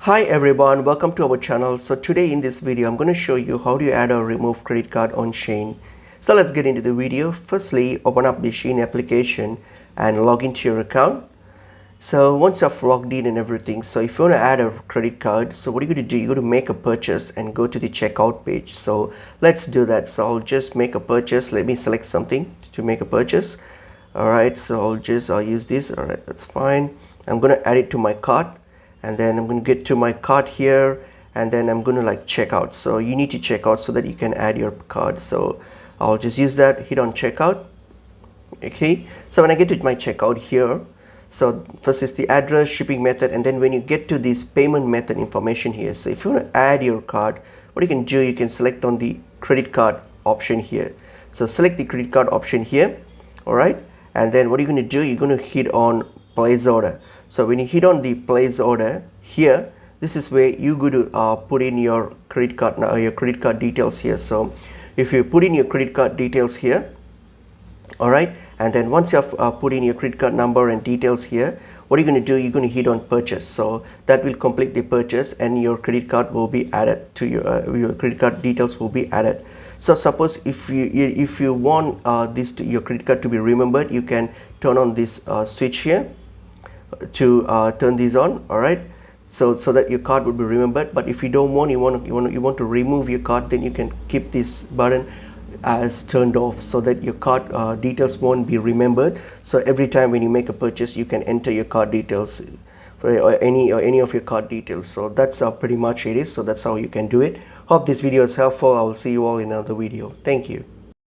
Hi everyone, welcome to our channel. So today in this video I'm going to show you how do you add or remove credit card on Shein. So let's get into the video. Firstly, open up the Shein application and log into your account. So once you've logged in and everything, so if you want to add a credit card, so what are you going to do? You're going to make a purchase and go to the checkout page. So let's do that. So I'll just make a purchase. Let me select something to make a purchase. Alright, so I'll use this. Alright, that's fine. I'm going to add it to my cart. And then I'm going to get to my cart here, and then I'm going to check out. So you need to check out so that you can add your card. So I'll just use that, hit on checkout. Okay, so when I get to my checkout here, so first is the address, shipping method, and then when you get to this payment method information here, so if you want to add your card, what you can do, you can select on the credit card option here. So select the credit card option here. All right, and then what you're going to do, you're going to hit on place order. So when you hit on the place order here, this is where you go to put in your credit card details here. So if you put in your credit card details here, all right, and then once you have put in your credit card number and details here, what are you going to do? You're going to hit on purchase. So that will complete the purchase, and your credit card will be added to your credit card details will be added. So suppose if you want your credit card to be remembered, you can turn on this switch here to turn these on. All right, so that your card will be remembered. But if you don't want, you want to remove your card, then you can keep this button as turned off so that your card details won't be remembered. So every time when you make a purchase, you can enter your card details for any of your card details. So that's pretty much it is. So that's how you can do it. Hope this video is helpful. I will see you all in another video. Thank you.